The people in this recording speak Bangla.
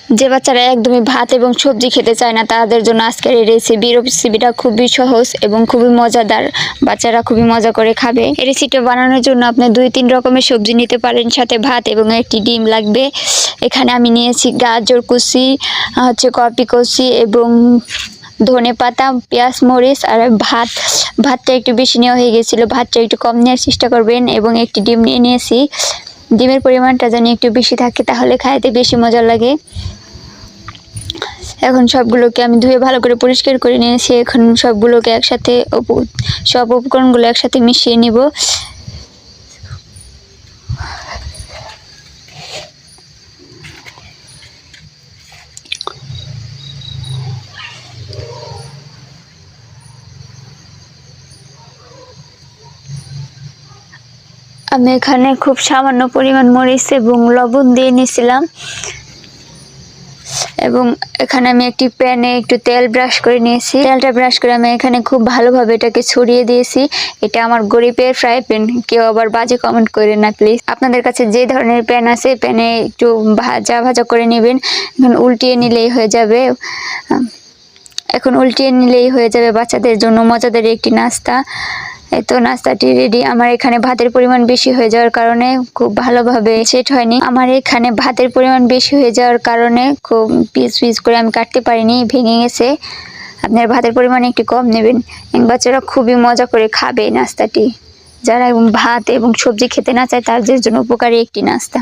যে বাচ্চারা একদমই ভাত এবং সবজি খেতে চায় না তাদের জন্য আজকের এই রেসিপিটা খুবই সহজ এবং খুবই মজাদার। বাচ্চারা খুবই মজা করে খাবে। এই রেসিপিটা বানানোর জন্য আপনি 2-3 রকমের সবজি নিতে পারেন, সাথে ভাত এবং একটি ডিম লাগবে। এখানে আমি নিয়েছি গাজর কুচি, কপি কুচি এবং ধনেপাতা, পেঁয়াজ, মরিচ আর ভাতটা একটু বেশি নেওয়া হয়ে গেছিলো, ভাতটা একটু কম নেওয়ার চেষ্টা করবেন। এবং একটি ডিম নিয়ে নিয়েছি। ডিমের পরিমাণটা যেন একটু বেশি থাকে, তাহলে খাইতে বেশি মজা লাগে। এখন সবগুলোকে আমি ধুয়ে ভালো করে পরিষ্কার করে নিয়েছি। এখন সবগুলোকে একসাথে সব উপকরণগুলো একসাথে মিশিয়ে নিব। আমি এখানে খুব সামান্য পরিমাণ মরিচ এবং লবণ দিয়ে নিয়েছিলাম। এবং এখানে আমি একটি প্যানে একটু তেল ব্রাশ করে নিয়েছি। তেলটা ব্রাশ করে আমি এখানে খুব ভালোভাবে এটাকে ছড়িয়ে দিয়েছি। এটা আমার গরিবের ফ্রাই প্যান, কেউ আবার বাজে কমেন্ট করেন না প্লিজ। আপনাদের কাছে যে ধরনের প্যান আছে প্যানে একটু ভাজা করে নেবেন। এখন উল্টিয়ে নিলেই হয়ে যাবে। বাচ্চাদের জন্য মজাদার একটি নাস্তা। তো নাস্তাটি রেডি। আমার এখানে ভাতের পরিমাণ বেশি হয়ে যাওয়ার কারণে খুব ভালোভাবে সেট হয়নি। খুব পিস করে আমি কাটতে পারিনি, ভেঙে গেছে। আপনার ভাতের পরিমাণ একটু কম নেবেন। বাচ্চারা খুবই মজা করে খাবে নাস্তাটি। যারা ভাত এবং সবজি খেতে না চায় তাদের জন্য উপকারী একটি নাস্তা।